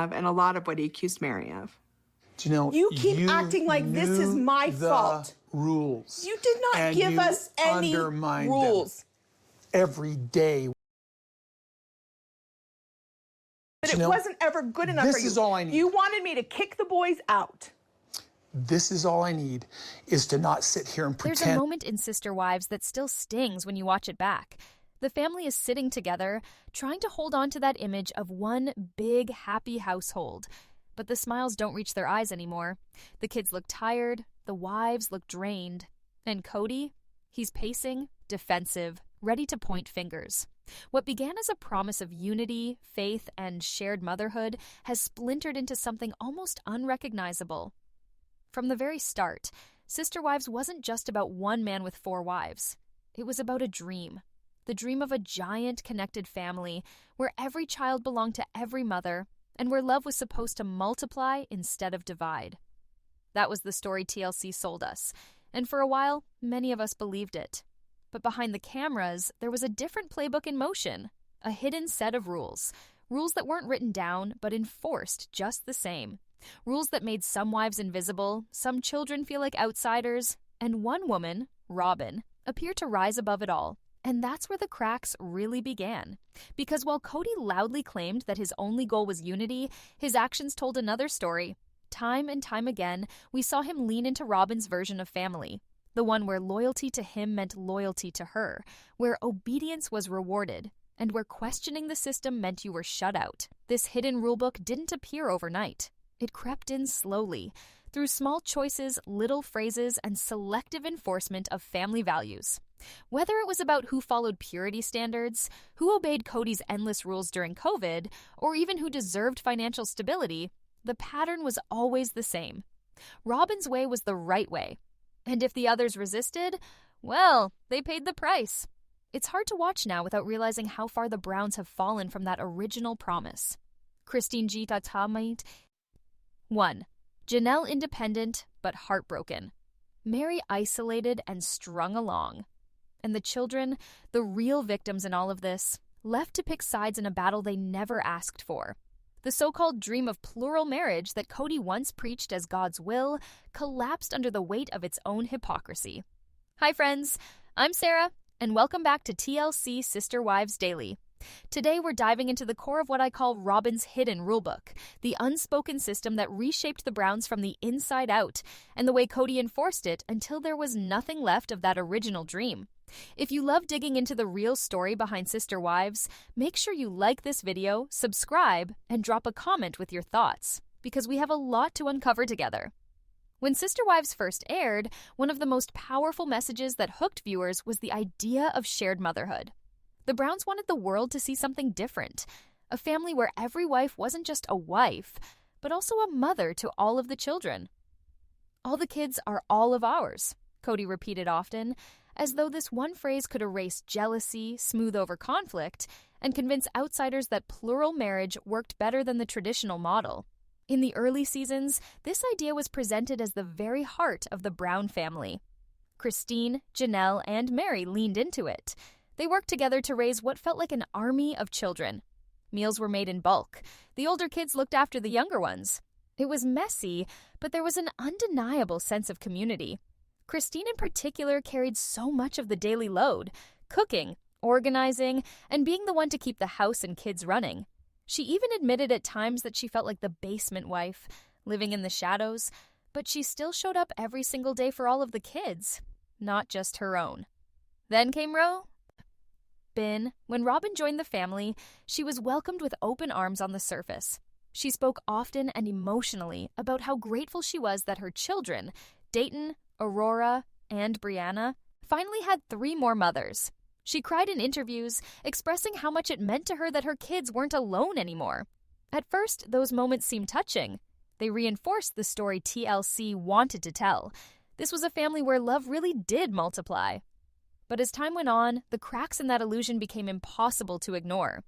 of and a lot of what he accused Mary of. Janelle, you keep acting like this is my fault. Rules. You did not and give us any rules. Every day. But it wasn't ever good enough for you. This is all I need. You wanted me to kick the boys out. This is all I need, is to not sit here and pretend. There's a moment in Sister Wives that still stings when you watch it back. The family is sitting together, trying to hold on to that image of one big, happy household. But the smiles don't reach their eyes anymore. The kids look tired, the wives look drained. And Cody? He's pacing, defensive, ready to point fingers. What began as a promise of unity, faith, and shared motherhood has splintered into something almost unrecognizable. From the very start, Sister Wives wasn't just about one man with 4 wives. It was about a dream. The dream of a giant connected family where every child belonged to every mother and where love was supposed to multiply instead of divide. That was the story TLC sold us, and for a while, many of us believed it. But behind the cameras, there was a different playbook in motion, a hidden set of rules that weren't written down but enforced just the same. Rules that made some wives invisible, some children feel like outsiders, and one woman, Robyn, appeared to rise above it all. And that's where the cracks really began. Because while Cody loudly claimed that his only goal was unity, his actions told another story. Time and time again, we saw him lean into Robyn's version of family. The one where loyalty to him meant loyalty to her, where obedience was rewarded, and where questioning the system meant you were shut out. This hidden rulebook didn't appear overnight. It crept in slowly, through small choices, little phrases, and selective enforcement of family values. Whether it was about who followed purity standards, who obeyed Cody's endless rules during COVID, or even who deserved financial stability, the pattern was always the same. Robyn's way was the right way. And if the others resisted, well, they paid the price. It's hard to watch now without realizing how far the Browns have fallen from that original promise. Christine G. Tatamait. 1. Janelle independent, but heartbroken. Mary isolated and strung along. And the children, the real victims in all of this, left to pick sides in a battle they never asked for. The so-called dream of plural marriage that Cody once preached as God's will collapsed under the weight of its own hypocrisy. Hi friends, I'm Sarah, and welcome back to TLC Sister Wives Daily. Today we're diving into the core of what I call Robyn's hidden rulebook, the unspoken system that reshaped the Browns from the inside out, and the way Cody enforced it until there was nothing left of that original dream. If you love digging into the real story behind Sister Wives, make sure you like this video, subscribe, and drop a comment with your thoughts, because we have a lot to uncover together. When Sister Wives first aired, one of the most powerful messages that hooked viewers was the idea of shared motherhood. The Browns wanted the world to see something different, a family where every wife wasn't just a wife, but also a mother to all of the children. All the kids are all of ours, Cody repeated often, as though this one phrase could erase jealousy, smooth over conflict, and convince outsiders that plural marriage worked better than the traditional model. In the early seasons, this idea was presented as the very heart of the Brown family. Christine, Janelle, and Mary leaned into it. They worked together to raise what felt like an army of children. Meals were made in bulk. The older kids looked after the younger ones. It was messy, but there was an undeniable sense of community. Christine in particular carried so much of the daily load, cooking, organizing, and being the one to keep the house and kids running. She even admitted at times that she felt like the basement wife, living in the shadows, but she still showed up every single day for all of the kids, not just her own. Then came Robyn. When Robyn joined the family, she was welcomed with open arms on the surface. She spoke often and emotionally about how grateful she was that her children, Dayton, Aurora, and Brianna, finally had 3 more mothers. She cried in interviews, expressing how much it meant to her that her kids weren't alone anymore. At first, those moments seemed touching. They reinforced the story TLC wanted to tell. This was a family where love really did multiply. But as time went on, the cracks in that illusion became impossible to ignore.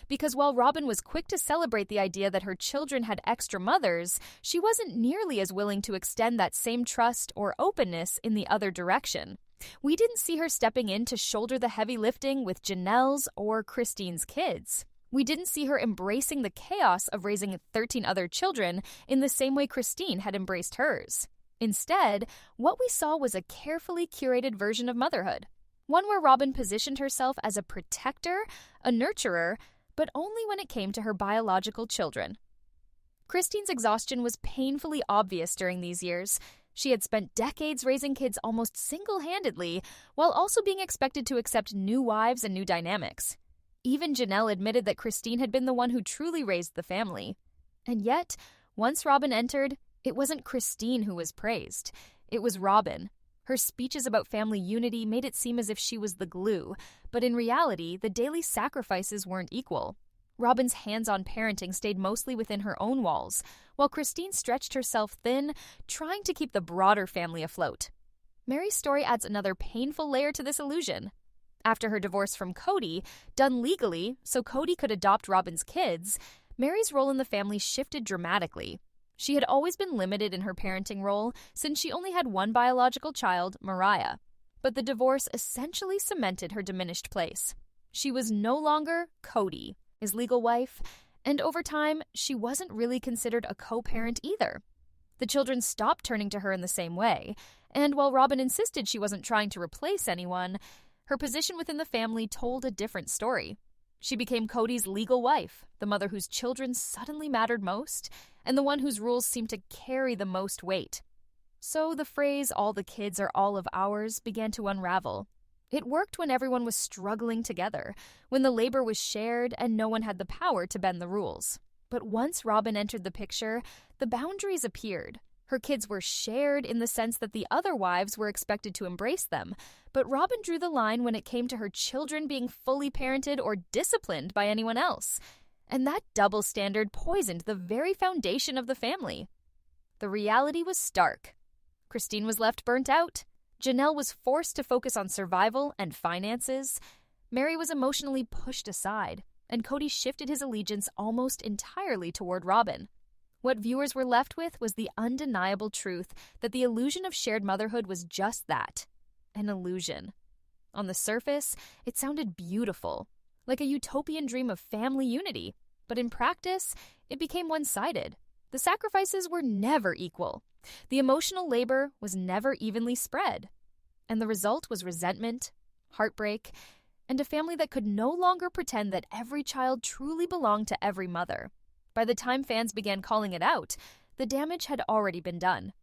Because while Robyn was quick to celebrate the idea that her children had extra mothers, she wasn't nearly as willing to extend that same trust or openness in the other direction. We didn't see her stepping in to shoulder the heavy lifting with Janelle's or Christine's kids. We didn't see her embracing the chaos of raising 13 other children in the same way Christine had embraced hers. Instead, what we saw was a carefully curated version of motherhood, one where Robyn positioned herself as a protector, a nurturer, but only when it came to her biological children. Christine's exhaustion was painfully obvious during these years. She had spent decades raising kids almost single-handedly, while also being expected to accept new wives and new dynamics. Even Janelle admitted that Christine had been the one who truly raised the family. And yet, once Robyn entered, it wasn't Christine who was praised. It was Robyn. Her speeches about family unity made it seem as if she was the glue, but in reality, the daily sacrifices weren't equal. Robyn's hands-on parenting stayed mostly within her own walls, while Christine stretched herself thin, trying to keep the broader family afloat. Mary's story adds another painful layer to this illusion. After her divorce from Cody, done legally so Cody could adopt Robyn's kids, Mary's role in the family shifted dramatically. She had always been limited in her parenting role since she only had one biological child, Mariah. But the divorce essentially cemented her diminished place. She was no longer Cody, his legal wife, and over time, she wasn't really considered a co-parent either. The children stopped turning to her in the same way, and while Robyn insisted she wasn't trying to replace anyone, her position within the family told a different story. She became Cody's legal wife, the mother whose children suddenly mattered most, and the one whose rules seemed to carry the most weight. So the phrase, "all the kids are all of ours," began to unravel. It worked when everyone was struggling together, when the labor was shared and no one had the power to bend the rules. But once Robyn entered the picture, the boundaries appeared. Her kids were shared in the sense that the other wives were expected to embrace them, but Robyn drew the line when it came to her children being fully parented or disciplined by anyone else. And that double standard poisoned the very foundation of the family. The reality was stark. Christine was left burnt out. Janelle was forced to focus on survival and finances. Mary was emotionally pushed aside, and Cody shifted his allegiance almost entirely toward Robyn. What viewers were left with was the undeniable truth that the illusion of shared motherhood was just that, an illusion. On the surface, it sounded beautiful, like a utopian dream of family unity, but in practice, it became one-sided. The sacrifices were never equal. The emotional labor was never evenly spread. And the result was resentment, heartbreak, and a family that could no longer pretend that every child truly belonged to every mother. By the time fans began calling it out, the damage had already been done.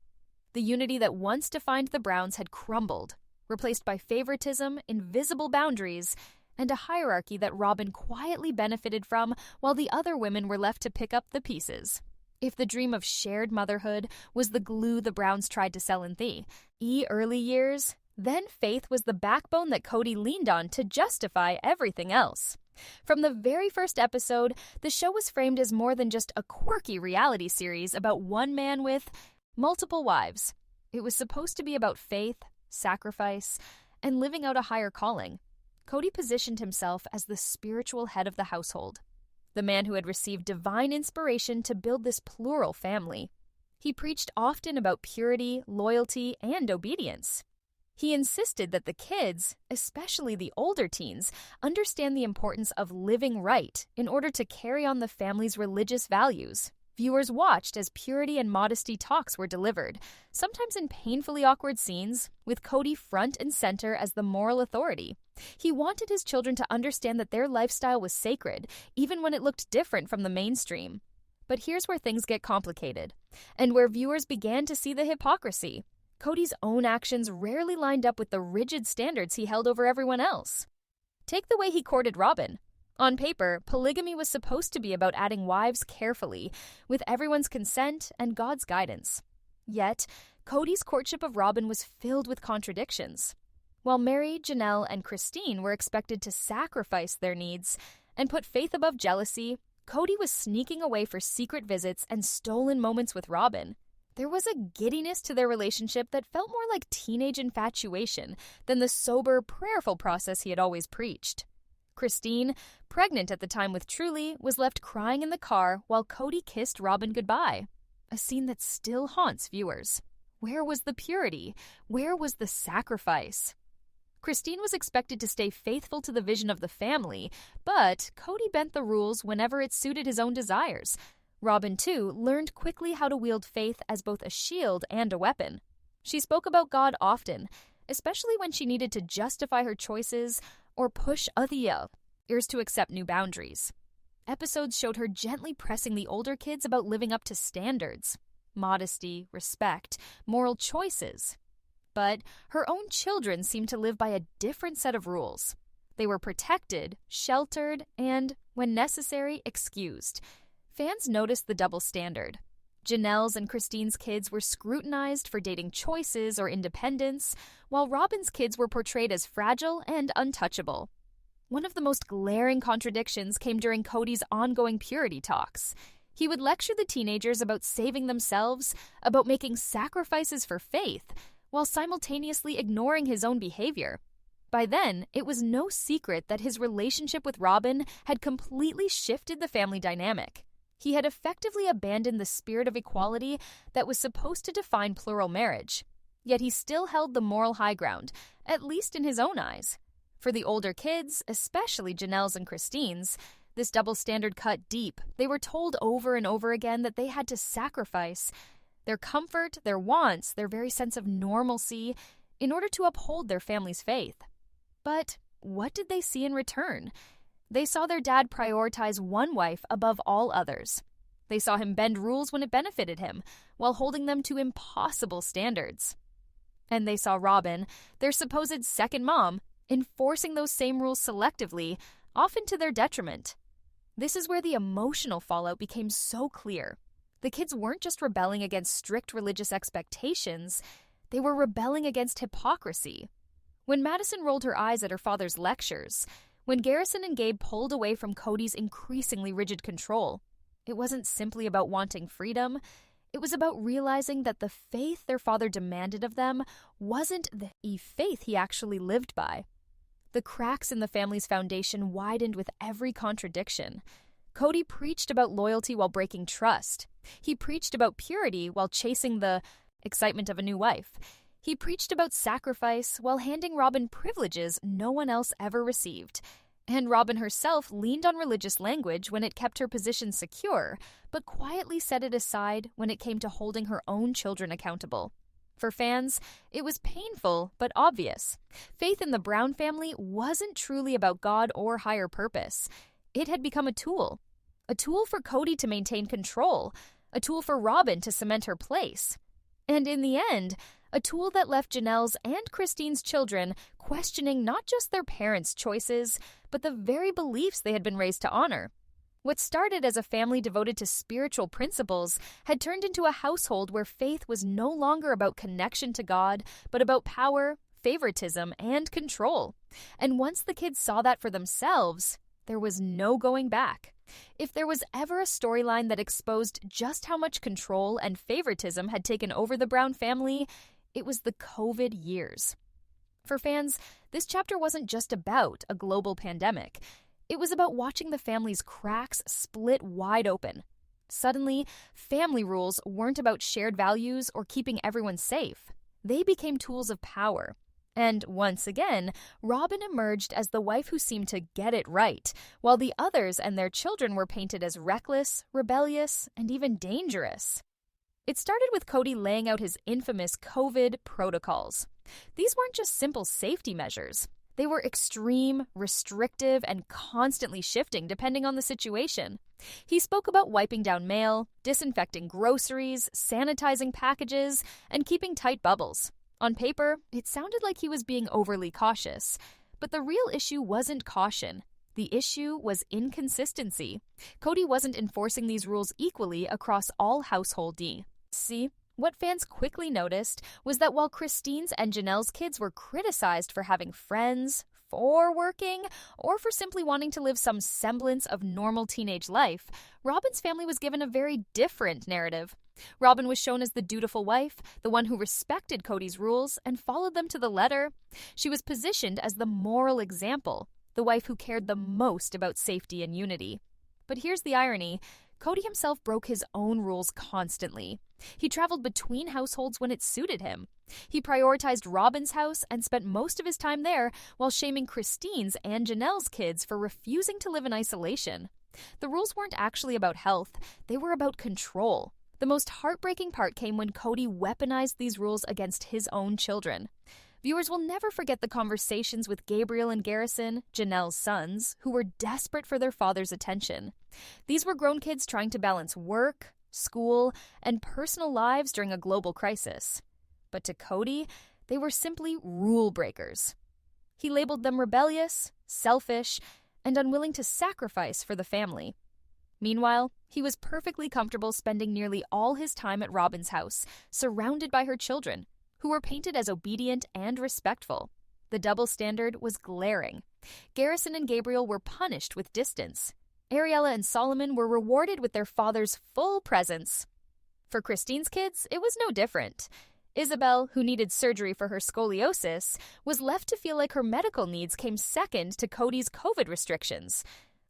The unity that once defined the Browns had crumbled, replaced by favoritism, invisible boundaries, and a hierarchy that Robyn quietly benefited from while the other women were left to pick up the pieces. If the dream of shared motherhood was the glue the Browns tried to sell in the early years, then faith was the backbone that Cody leaned on to justify everything else. From the very first episode, the show was framed as more than just a quirky reality series about one man with multiple wives. It was supposed to be about faith, sacrifice, and living out a higher calling. Cody positioned himself as the spiritual head of the household, the man who had received divine inspiration to build this plural family. He preached often about purity, loyalty, and obedience. He insisted that the kids, especially the older teens, understand the importance of living right in order to carry on the family's religious values. Viewers watched as purity and modesty talks were delivered, sometimes in painfully awkward scenes, with Cody front and center as the moral authority. He wanted his children to understand that their lifestyle was sacred, even when it looked different from the mainstream. But here's where things get complicated, and where viewers began to see the hypocrisy. Cody's own actions rarely lined up with the rigid standards he held over everyone else. Take the way he courted Robyn. On paper, polygamy was supposed to be about adding wives carefully, with everyone's consent and God's guidance. Yet, Cody's courtship of Robyn was filled with contradictions. While Mary, Janelle, and Christine were expected to sacrifice their needs and put faith above jealousy, Cody was sneaking away for secret visits and stolen moments with Robyn. There was a giddiness to their relationship that felt more like teenage infatuation than the sober, prayerful process he had always preached. Christine, pregnant at the time with Truly, was left crying in the car while Cody kissed Robyn goodbye, a scene that still haunts viewers. Where was the purity? Where was the sacrifice? Christine was expected to stay faithful to the vision of the family, but Cody bent the rules whenever it suited his own desires. Robyn, too, learned quickly how to wield faith as both a shield and a weapon. She spoke about God often, especially when she needed to justify her choices or push others to accept new boundaries. Episodes showed her gently pressing the older kids about living up to standards, modesty, respect, moral choices. But her own children seemed to live by a different set of rules. They were protected, sheltered, and, when necessary, excused. Fans noticed the double standard. Janelle's and Christine's kids were scrutinized for dating choices or independence, while Robyn's kids were portrayed as fragile and untouchable. One of the most glaring contradictions came during Cody's ongoing purity talks. He would lecture the teenagers about saving themselves, about making sacrifices for faith, while simultaneously ignoring his own behavior. By then, it was no secret that his relationship with Robyn had completely shifted the family dynamic. He had effectively abandoned the spirit of equality that was supposed to define plural marriage. Yet he still held the moral high ground, at least in his own eyes. For the older kids, especially Janelle's and Christine's, this double standard cut deep. They were told over and over again that they had to sacrifice their comfort, their wants, their very sense of normalcy in order to uphold their family's faith. But what did they see in return? They saw their dad prioritize one wife above all others. They saw him bend rules when it benefited him, while holding them to impossible standards. And they saw Robyn, their supposed second mom, enforcing those same rules selectively, often to their detriment. This is where the emotional fallout became so clear. The kids weren't just rebelling against strict religious expectations, they were rebelling against hypocrisy. When Madison rolled her eyes at her father's lectures, when Garrison and Gabe pulled away from Cody's increasingly rigid control, it wasn't simply about wanting freedom. It was about realizing that the faith their father demanded of them wasn't the faith he actually lived by. The cracks in the family's foundation widened with every contradiction. Cody preached about loyalty while breaking trust. He preached about purity while chasing the excitement of a new wife. He preached about sacrifice while handing Robyn privileges no one else ever received. And Robyn herself leaned on religious language when it kept her position secure, but quietly set it aside when it came to holding her own children accountable. For fans, it was painful but obvious. Faith in the Brown family wasn't truly about God or higher purpose. It had become a tool for Cody to maintain control, a tool for Robyn to cement her place. And in the end, a tool that left Janelle's and Christine's children questioning not just their parents' choices, but the very beliefs they had been raised to honor. What started as a family devoted to spiritual principles had turned into a household where faith was no longer about connection to God, but about power, favoritism, and control. And once the kids saw that for themselves, there was no going back. If there was ever a storyline that exposed just how much control and favoritism had taken over the Brown family, it was the COVID years. For fans, this chapter wasn't just about a global pandemic. It was about watching the family's cracks split wide open. Suddenly, family rules weren't about shared values or keeping everyone safe. They became tools of power. And once again, Robyn emerged as the wife who seemed to get it right, while the others and their children were painted as reckless, rebellious, and even dangerous. It started with Cody laying out his infamous COVID protocols. These weren't just simple safety measures. They were extreme, restrictive, and constantly shifting depending on the situation. He spoke about wiping down mail, disinfecting groceries, sanitizing packages, and keeping tight bubbles. On paper, it sounded like he was being overly cautious. But the real issue wasn't caution. The issue was inconsistency. Cody wasn't enforcing these rules equally across all household D. See? What fans quickly noticed was that while Christine's and Janelle's kids were criticized for having friends, for working, or for simply wanting to live some semblance of normal teenage life, Robyn's family was given a very different narrative. Robyn was shown as the dutiful wife, the one who respected Cody's rules and followed them to the letter. She was positioned as the moral example, the wife who cared the most about safety and unity. But here's the irony. Cody himself broke his own rules constantly. He traveled between households when it suited him. He prioritized Robyn's house and spent most of his time there while shaming Christine's and Janelle's kids for refusing to live in isolation. The rules weren't actually about health, they were about control. The most heartbreaking part came when Cody weaponized these rules against his own children. Viewers will never forget the conversations with Gabriel and Garrison, Janelle's sons, who were desperate for their father's attention. These were grown kids trying to balance work, school, and personal lives during a global crisis. But to Cody, they were simply rule breakers. He labeled them rebellious, selfish, and unwilling to sacrifice for the family. Meanwhile, he was perfectly comfortable spending nearly all his time at Robyn's house, surrounded by her children, who were painted as obedient and respectful. The double standard was glaring. Garrison and Gabriel were punished with distance. Ariella and Solomon were rewarded with their father's full presence. For Christine's kids, it was no different. Isabel, who needed surgery for her scoliosis, was left to feel like her medical needs came second to Cody's COVID restrictions.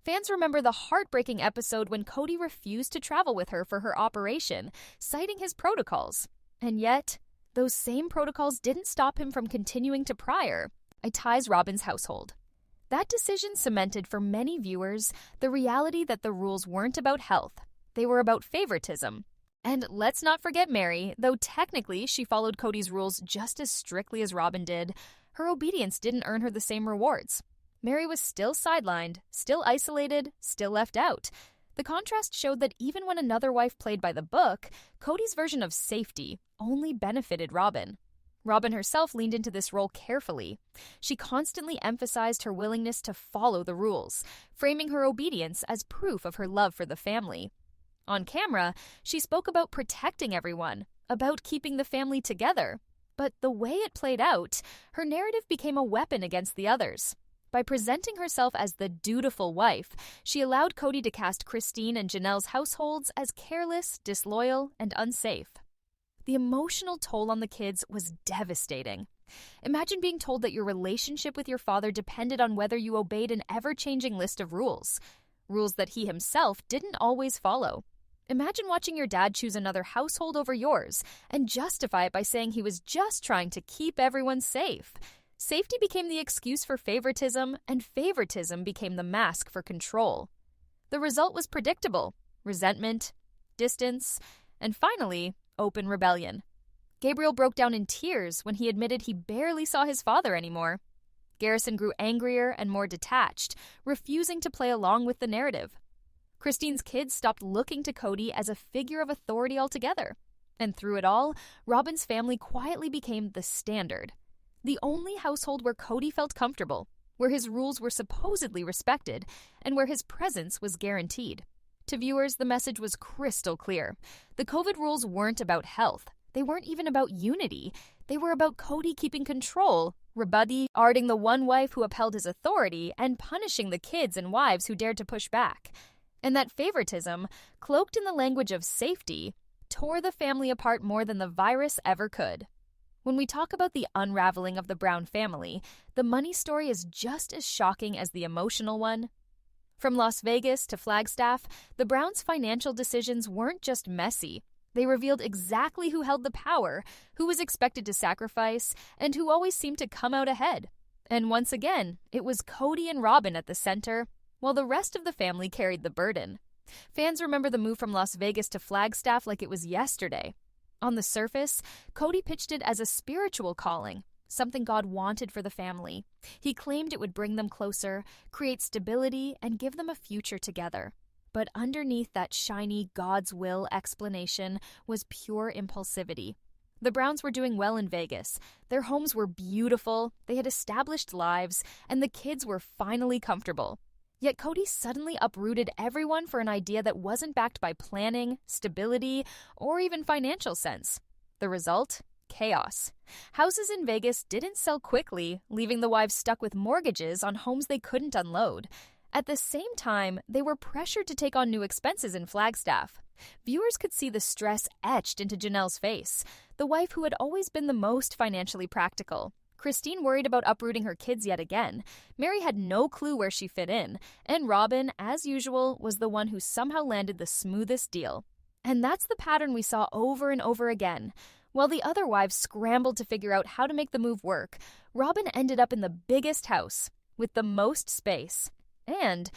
Fans remember the heartbreaking episode when Cody refused to travel with her for her operation, citing his protocols. And yet, those same protocols didn't stop him from continuing to prioritize Robyn's household. That decision cemented for many viewers the reality that the rules weren't about health. They were about favoritism. And let's not forget Mary, though technically she followed Cody's rules just as strictly as Robyn did, her obedience didn't earn her the same rewards. Mary was still sidelined, still isolated, still left out. The contrast showed that even when another wife played by the book, Cody's version of safety only benefited Robyn. Robyn herself leaned into this role carefully. She constantly emphasized her willingness to follow the rules, framing her obedience as proof of her love for the family. On camera, she spoke about protecting everyone, about keeping the family together. But the way it played out, her narrative became a weapon against the others. By presenting herself as the dutiful wife, she allowed Cody to cast Christine and Janelle's households as careless, disloyal, and unsafe. The emotional toll on the kids was devastating. Imagine being told that your relationship with your father depended on whether you obeyed an ever-changing list of rules that he himself didn't always follow. Imagine watching your dad choose another household over yours and justify it by saying he was just trying to keep everyone safe. Safety became the excuse for favoritism, and favoritism became the mask for control. The result was predictable: resentment, distance, and finally, open rebellion. Gabriel broke down in tears when he admitted he barely saw his father anymore. Garrison grew angrier and more detached, refusing to play along with the narrative. Christine's kids stopped looking to Cody as a figure of authority altogether. And through it all, Robyn's family quietly became the standard. The only household where Cody felt comfortable, where his rules were supposedly respected, and where his presence was guaranteed. To viewers, the message was crystal clear. The COVID rules weren't about health. They weren't even about unity. They were about Cody keeping control, rewarding the one wife who upheld his authority, and punishing the kids and wives who dared to push back. And that favoritism, cloaked in the language of safety, tore the family apart more than the virus ever could. When we talk about the unraveling of the Brown family, the money story is just as shocking as the emotional one. From Las Vegas to Flagstaff, the Browns' financial decisions weren't just messy. They revealed exactly who held the power, who was expected to sacrifice, and who always seemed to come out ahead. And once again, it was Cody and Robyn at the center, while the rest of the family carried the burden. Fans remember the move from Las Vegas to Flagstaff like it was yesterday. On the surface, Cody pitched it as a spiritual calling, something God wanted for the family. He claimed it would bring them closer, create stability, and give them a future together. But underneath that shiny God's will explanation was pure impulsivity. The Browns were doing well in Vegas. Their homes were beautiful, they had established lives, and the kids were finally comfortable. Yet Cody suddenly uprooted everyone for an idea that wasn't backed by planning, stability, or even financial sense. The result? Chaos. Houses in Vegas didn't sell quickly, leaving the wives stuck with mortgages on homes they couldn't unload. At the same time, they were pressured to take on new expenses in Flagstaff. Viewers could see the stress etched into Janelle's face, the wife who had always been the most financially practical. Christine worried about uprooting her kids yet again. Mary had no clue where she fit in, and Robyn, as usual, was the one who somehow landed the smoothest deal. And that's the pattern we saw over and over again. While the other wives scrambled to figure out how to make the move work, Robyn ended up in the biggest house, with the most space. And,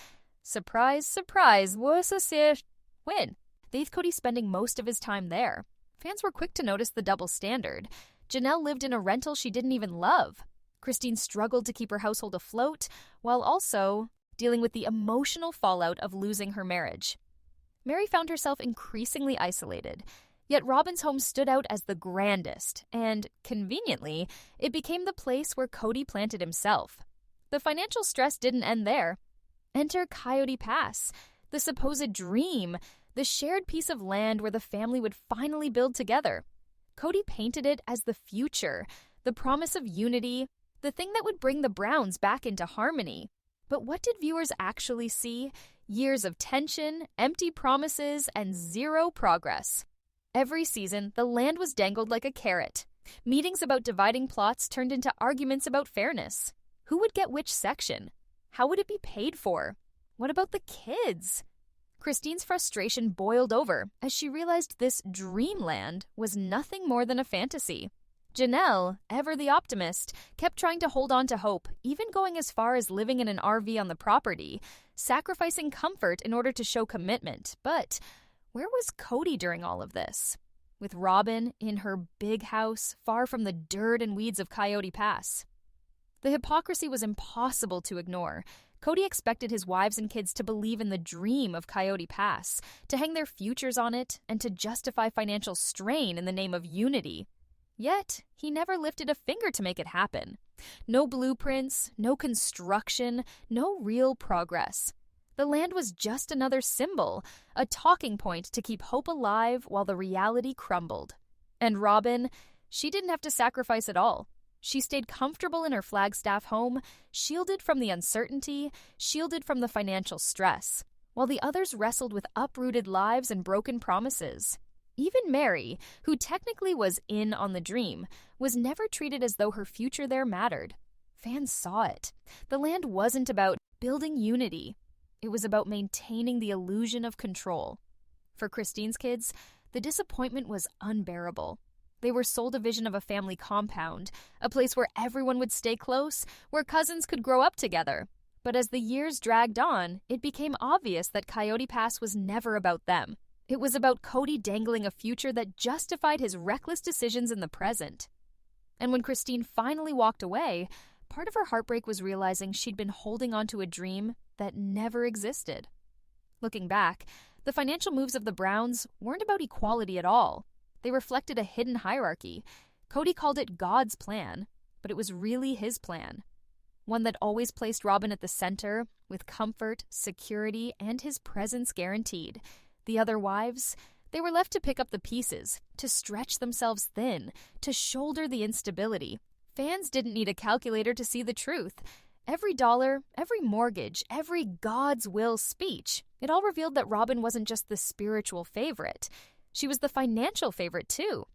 surprise, surprise, win. With Cody spending most of his time there. Fans were quick to notice the double standard. Janelle lived in a rental she didn't even love. Christine struggled to keep her household afloat, while also dealing with the emotional fallout of losing her marriage. Mary found herself increasingly isolated, yet Robyn's home stood out as the grandest, and, conveniently, it became the place where Cody planted himself. The financial stress didn't end there. Enter Coyote Pass, the supposed dream, the shared piece of land where the family would finally build together. Cody painted it as the future, the promise of unity, the thing that would bring the Browns back into harmony. But what did viewers actually see? Years of tension, empty promises, and zero progress. Every season, the land was dangled like a carrot. Meetings about dividing plots turned into arguments about fairness. Who would get which section? How would it be paid for? What about the kids? Christine's frustration boiled over as she realized this dreamland was nothing more than a fantasy. Janelle, ever the optimist, kept trying to hold on to hope, even going as far as living in an RV on the property, sacrificing comfort in order to show commitment. But where was Cody during all of this? With Robyn in her big house, far from the dirt and weeds of Coyote Pass. The hypocrisy was impossible to ignore. Cody expected his wives and kids to believe in the dream of Coyote Pass, to hang their futures on it, and to justify financial strain in the name of unity. Yet, he never lifted a finger to make it happen. No blueprints, no construction, no real progress. The land was just another symbol, a talking point to keep hope alive while the reality crumbled. And Robyn, she didn't have to sacrifice at all. She stayed comfortable in her Flagstaff home, shielded from the uncertainty, shielded from the financial stress, while the others wrestled with uprooted lives and broken promises. Even Mary, who technically was in on the dream, was never treated as though her future there mattered. Fans saw it. The land wasn't about building unity. It was about maintaining the illusion of control. For Christine's kids, the disappointment was unbearable. They were sold a vision of a family compound, a place where everyone would stay close, where cousins could grow up together. But as the years dragged on, it became obvious that Coyote Pass was never about them. It was about Cody dangling a future that justified his reckless decisions in the present. And when Christine finally walked away, part of her heartbreak was realizing she'd been holding on to a dream that never existed. Looking back, the financial moves of the Browns weren't about equality at all. They reflected a hidden hierarchy. Cody called it God's plan, but it was really his plan. One that always placed Robyn at the center, with comfort, security, and his presence guaranteed. The other wives, they were left to pick up the pieces, to stretch themselves thin, to shoulder the instability. Fans didn't need a calculator to see the truth. Every dollar, every mortgage, every God's will speech, it all revealed that Robyn wasn't just the spiritual favorite. She was the financial favorite, too.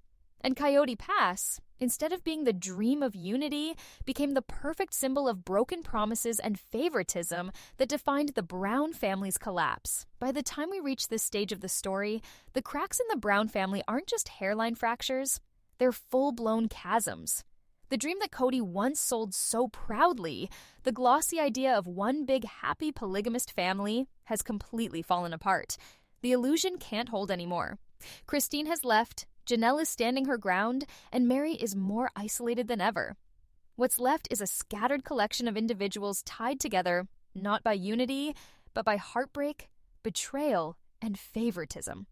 And Coyote Pass, instead of being the dream of unity, became the perfect symbol of broken promises and favoritism that defined the Brown family's collapse. By the time we reach this stage of the story, the cracks in the Brown family aren't just hairline fractures, they're full-blown chasms. The dream that Cody once sold so proudly, the glossy idea of one big happy polygamist family, has completely fallen apart. The illusion can't hold anymore. Christine has left, Janelle is standing her ground, and Mary is more isolated than ever. What's left is a scattered collection of individuals tied together, not by unity, but by heartbreak, betrayal, and favoritism.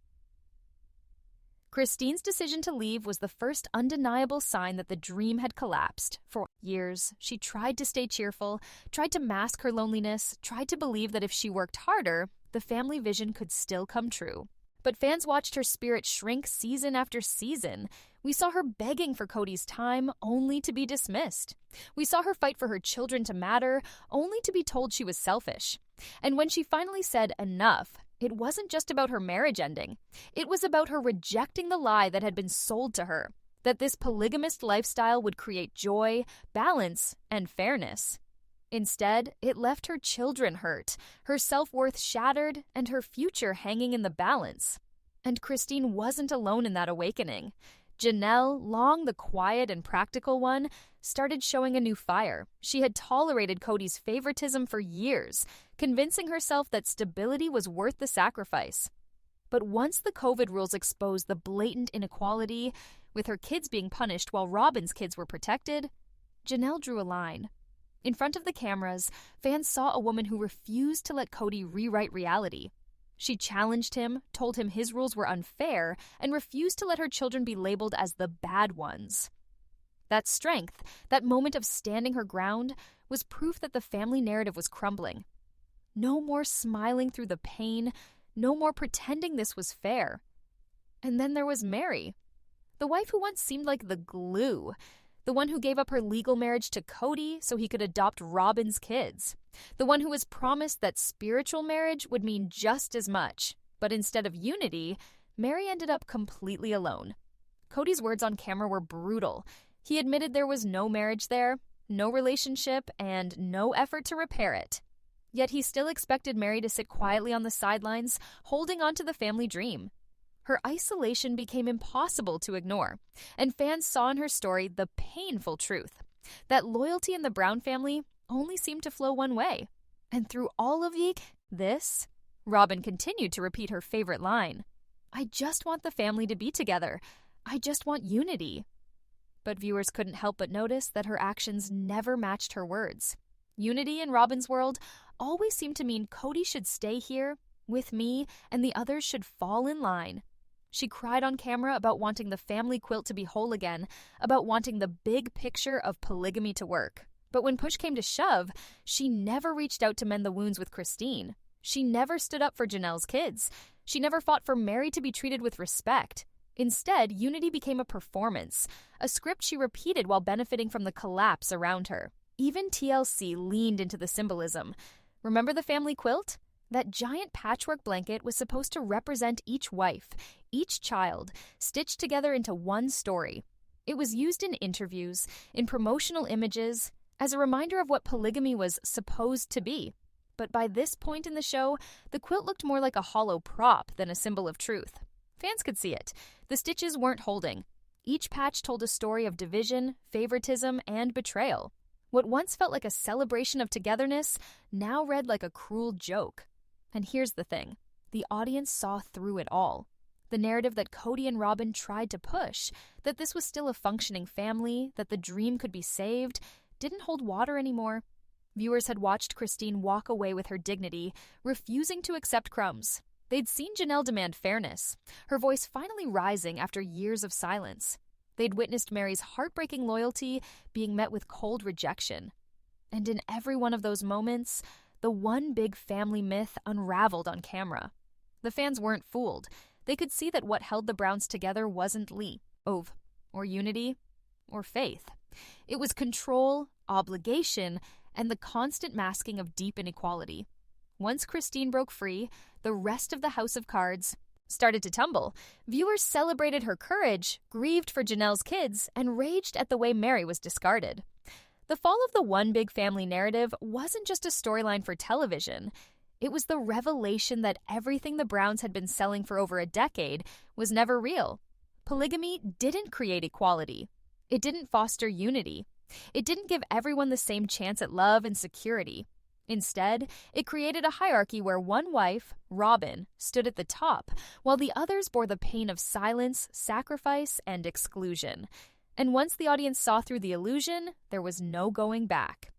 Christine's decision to leave was the first undeniable sign that the dream had collapsed. For years, she tried to stay cheerful, tried to mask her loneliness, tried to believe that if she worked harder, the family vision could still come true. But fans watched her spirit shrink season after season. We saw her begging for Cody's time, only to be dismissed. We saw her fight for her children to matter, only to be told she was selfish. And when she finally said enough, it wasn't just about her marriage ending. It was about her rejecting the lie that had been sold to her. that this polygamist lifestyle would create joy, balance, and fairness. Instead, it left her children hurt, her self-worth shattered, and her future hanging in the balance. And Christine wasn't alone in that awakening. Janelle, long the quiet and practical one, started showing a new fire. She had tolerated Cody's favoritism for years, convincing herself that stability was worth the sacrifice. But once the COVID rules exposed the blatant inequality, with her kids being punished while Robyn's kids were protected, Janelle drew a line. In front of the cameras, fans saw a woman who refused to let Cody rewrite reality. She challenged him, told him his rules were unfair, and refused to let her children be labeled as the bad ones. That strength, that moment of standing her ground, was proof that the family narrative was crumbling. No more smiling through the pain, no more pretending this was fair. And then there was Mary, the wife who once seemed like the glue, the one who gave up her legal marriage to Cody so he could adopt Robyn's kids, the one who was promised that spiritual marriage would mean just as much. But instead of unity, Mary ended up completely alone. Cody's words on camera were brutal. He admitted there was no marriage there, no relationship, and no effort to repair it. Yet he still expected Mary to sit quietly on the sidelines, holding on to the family dream. Her isolation became impossible to ignore, and fans saw in her story the painful truth, that loyalty in the Brown family only seemed to flow one way. And through all of this, Robyn continued to repeat her favorite line, "I just want the family to be together. I just want unity." But viewers couldn't help but notice that her actions never matched her words. Unity in Robyn's world always seemed to mean Cody should stay here with me and the others should fall in line. She cried on camera about wanting the family quilt to be whole again, about wanting the big picture of polygamy to work. But when push came to shove, she never reached out to mend the wounds with Christine. She never stood up for Janelle's kids. She never fought for Mary to be treated with respect. Instead, unity became a performance, a script she repeated while benefiting from the collapse around her. Even TLC leaned into the symbolism. Remember the family quilt? That giant patchwork blanket was supposed to represent each wife, each child, stitched together into one story. It was used in interviews, in promotional images, as a reminder of what polygamy was supposed to be. But by this point in the show, the quilt looked more like a hollow prop than a symbol of truth. Fans could see it. The stitches weren't holding. Each patch told a story of division, favoritism, and betrayal. What once felt like a celebration of togetherness now read like a cruel joke. And here's the thing. The audience saw through it all. The narrative that Cody and Robyn tried to push, that this was still a functioning family, that the dream could be saved, didn't hold water anymore. Viewers had watched Christine walk away with her dignity, refusing to accept crumbs. They'd seen Janelle demand fairness, her voice finally rising after years of silence. They'd witnessed Mary's heartbreaking loyalty being met with cold rejection. And in every one of those moments, the one big family myth unraveled on camera. The fans weren't fooled. They could see that what held the Browns together wasn't Ove, or unity, or faith. It was control, obligation, and the constant masking of deep inequality. Once Christine broke free, the rest of the house of cards started to tumble. Viewers celebrated her courage, grieved for Janelle's kids, and raged at the way Mary was discarded. The fall of the one big family narrative wasn't just a storyline for television. It was the revelation that everything the Browns had been selling for over a decade was never real. Polygamy didn't create equality. It didn't foster unity. It didn't give everyone the same chance at love and security. Instead, it created a hierarchy where one wife, Robyn, stood at the top, while the others bore the pain of silence, sacrifice, and exclusion. And once the audience saw through the illusion, there was no going back.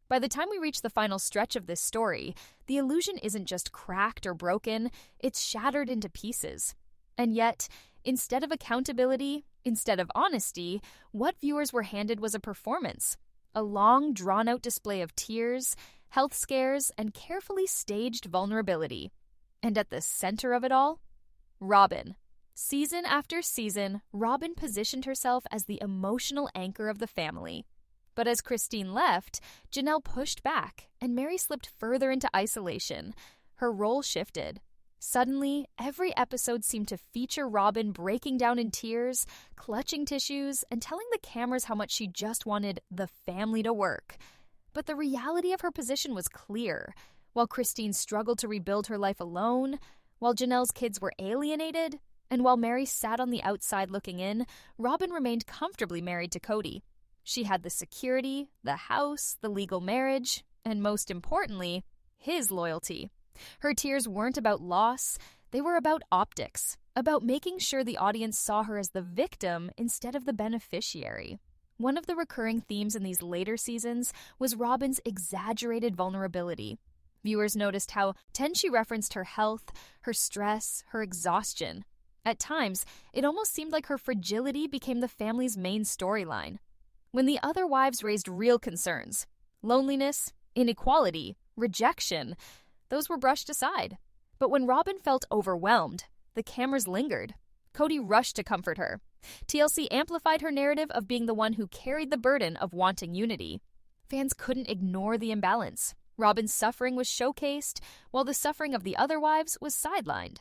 By the time we reach the final stretch of this story, the illusion isn't just cracked or broken, it's shattered into pieces. And yet, instead of accountability, instead of honesty, what viewers were handed was a performance. A long, drawn-out display of tears, health scares, and carefully staged vulnerability. And at the center of it all, Robyn. Season after season, Robyn positioned herself as the emotional anchor of the family. But as Christine left, Janelle pushed back, and Mary slipped further into isolation. Her role shifted. Suddenly, every episode seemed to feature Robyn breaking down in tears, clutching tissues, and telling the cameras how much she just wanted the family to work. But the reality of her position was clear. While Christine struggled to rebuild her life alone, while Janelle's kids were alienated, and while Mary sat on the outside looking in, Robyn remained comfortably married to Cody. She had the security, the house, the legal marriage, and most importantly, his loyalty. Her tears weren't about loss, they were about optics, about making sure the audience saw her as the victim instead of the beneficiary. One of the recurring themes in these later seasons was Robyn's exaggerated vulnerability. Viewers noticed how tense she referenced her health, her stress, her exhaustion. At times, it almost seemed like her fragility became the family's main storyline. When the other wives raised real concerns, loneliness, inequality, rejection, those were brushed aside. But when Robyn felt overwhelmed, the cameras lingered. Cody rushed to comfort her. TLC amplified her narrative of being the one who carried the burden of wanting unity. Fans couldn't ignore the imbalance. Robyn's suffering was showcased, while the suffering of the other wives was sidelined.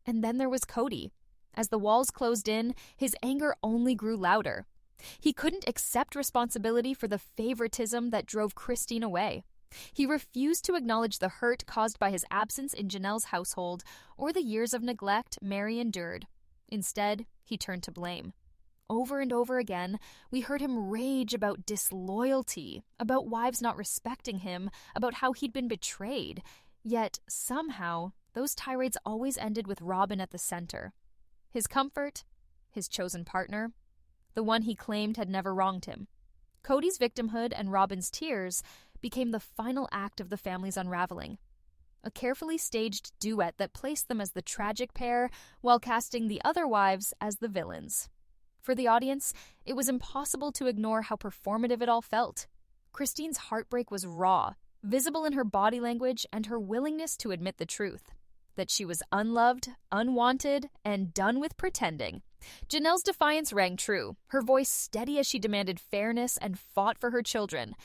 And then there was Cody. As the walls closed in, his anger only grew louder. He couldn't accept responsibility for the favoritism that drove Christine away. He refused to acknowledge the hurt caused by his absence in Janelle's household or the years of neglect Mary endured. Instead, he turned to blame. Over and over again, we heard him rage about disloyalty, about wives not respecting him, about how he'd been betrayed. Yet, somehow, those tirades always ended with Robyn at the center. His comfort, his chosen partner, the one he claimed had never wronged him. Cody's victimhood and Robyn's tears became the final act of the family's unraveling. A carefully staged duet that placed them as the tragic pair while casting the other wives as the villains. For the audience, it was impossible to ignore how performative it all felt. Christine's heartbreak was raw, visible in her body language and her willingness to admit the truth. That she was unloved, unwanted, and done with pretending. Janelle's defiance rang true, her voice steady as she demanded fairness and fought for her children.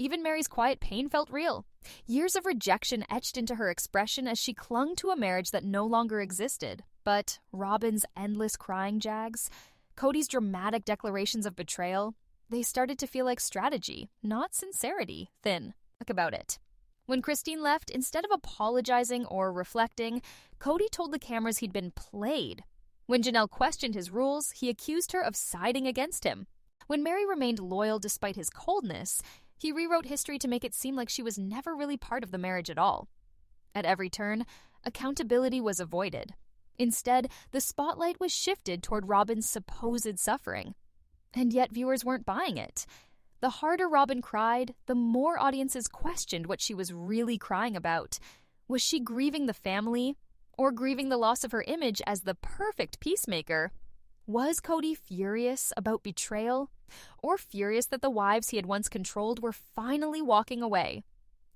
Even Mary's quiet pain felt real. Years of rejection etched into her expression as she clung to a marriage that no longer existed. But Robyn's endless crying jags, Cody's dramatic declarations of betrayal, they started to feel like strategy, not sincerity, thin. Think about it. When Christine left, instead of apologizing or reflecting, Cody told the cameras he'd been played. When Janelle questioned his rules, he accused her of siding against him. When Mary remained loyal despite his coldness, he rewrote history to make it seem like she was never really part of the marriage at all. At every turn, accountability was avoided. Instead, the spotlight was shifted toward Robyn's supposed suffering. And yet viewers weren't buying it. The harder Robyn cried, the more audiences questioned what she was really crying about. Was she grieving the family, or grieving the loss of her image as the perfect peacemaker? Was Cody furious about betrayal, or furious that the wives he had once controlled were finally walking away?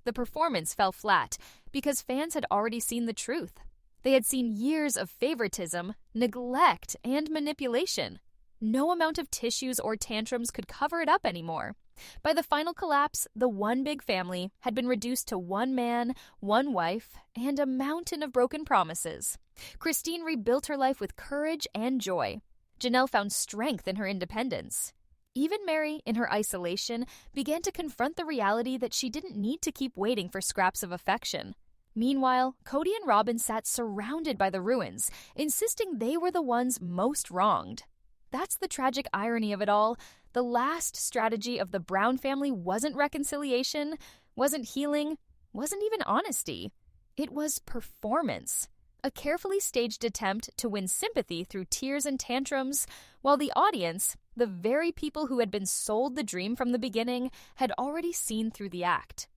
The performance fell flat because fans had already seen the truth. They had seen years of favoritism, neglect, and manipulation. No amount of tissues or tantrums could cover it up anymore. By the final collapse, the one big family had been reduced to one man, one wife, and a mountain of broken promises. Christine rebuilt her life with courage and joy. Janelle found strength in her independence. Even Mary, in her isolation, began to confront the reality that she didn't need to keep waiting for scraps of affection. Meanwhile, Cody and Robyn sat surrounded by the ruins, insisting they were the ones most wronged. That's the tragic irony of it all. The last strategy of the Brown family wasn't reconciliation, wasn't healing, wasn't even honesty. It was performance. A carefully staged attempt to win sympathy through tears and tantrums, while the audience, the very people who had been sold the dream from the beginning, had already seen through the act.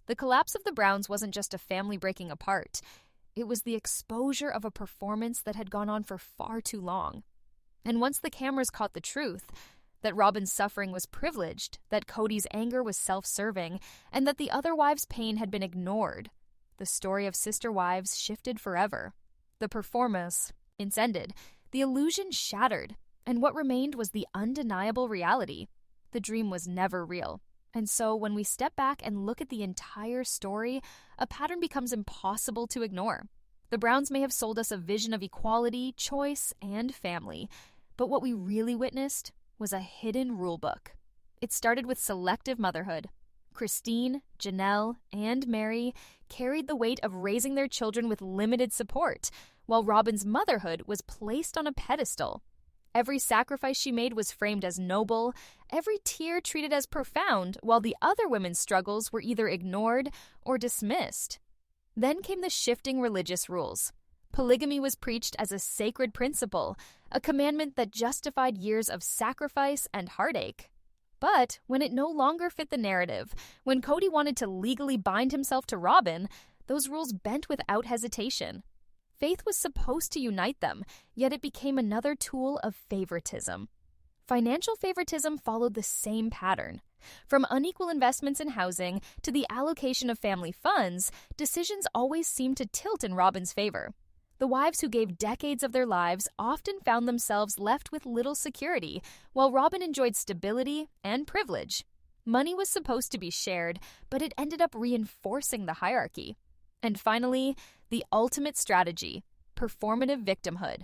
The collapse of the Browns wasn't just a family breaking apart. It was the exposure of a performance that had gone on for far too long. And once the cameras caught the truth, that Robyn's suffering was privileged, that Cody's anger was self-serving, and that the other wives' pain had been ignored, the story of sister wives shifted forever. The performance ended, the illusion shattered, and what remained was the undeniable reality. The dream was never real. And so when we step back and look at the entire story, a pattern becomes impossible to ignore. The Browns may have sold us a vision of equality, choice, and family, but what we really witnessed was a hidden rulebook. It started with selective motherhood. Christine, Janelle, and Mary carried the weight of raising their children with limited support, while Robyn's motherhood was placed on a pedestal. Every sacrifice she made was framed as noble, every tear treated as profound, while the other women's struggles were either ignored or dismissed. Then came the shifting religious rules. Polygamy was preached as a sacred principle, a commandment that justified years of sacrifice and heartache. But when it no longer fit the narrative, when Cody wanted to legally bind himself to Robyn, those rules bent without hesitation. Faith was supposed to unite them, yet it became another tool of favoritism. Financial favoritism followed the same pattern. From unequal investments in housing to the allocation of family funds, decisions always seemed to tilt in Robyn's favor. The wives who gave decades of their lives often found themselves left with little security, while Robyn enjoyed stability and privilege. Money was supposed to be shared, but it ended up reinforcing the hierarchy. And finally, the ultimate strategy, performative victimhood.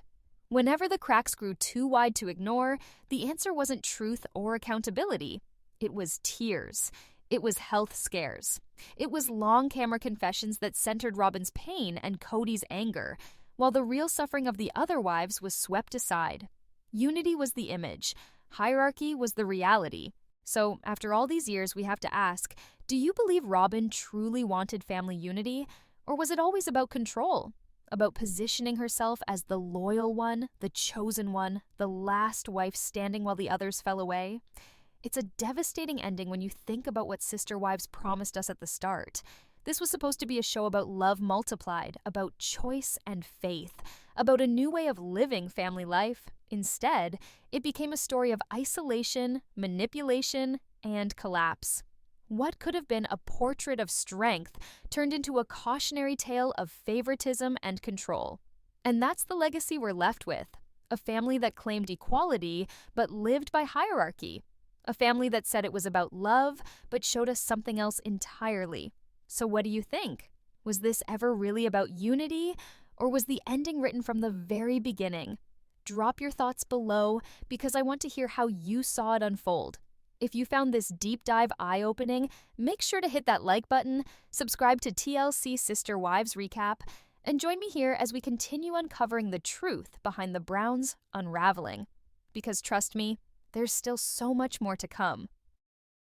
Whenever the cracks grew too wide to ignore, the answer wasn't truth or accountability. It was tears. It was health scares. It was long camera confessions that centered Robyn's pain and Cody's anger, while the real suffering of the other wives was swept aside. Unity was the image. Hierarchy was the reality. So, after all these years, we have to ask, do you believe Robyn truly wanted family unity? Or was it always about control? About positioning herself as the loyal one, the chosen one, the last wife standing while the others fell away? It's a devastating ending when you think about what Sister Wives promised us at the start. This was supposed to be a show about love multiplied, about choice and faith, about a new way of living family life. Instead, it became a story of isolation, manipulation, and collapse. What could have been a portrait of strength turned into a cautionary tale of favoritism and control. And that's the legacy we're left with. A family that claimed equality but lived by hierarchy. A family that said it was about love but showed us something else entirely. So what do you think? Was this ever really about unity, or was the ending written from the very beginning? Drop your thoughts below because I want to hear how you saw it unfold. If you found this deep dive eye-opening, make sure to hit that like button, subscribe to TLC Sister Wives Recap, and join me here as we continue uncovering the truth behind the Browns' unraveling. Because trust me, there's still so much more to come.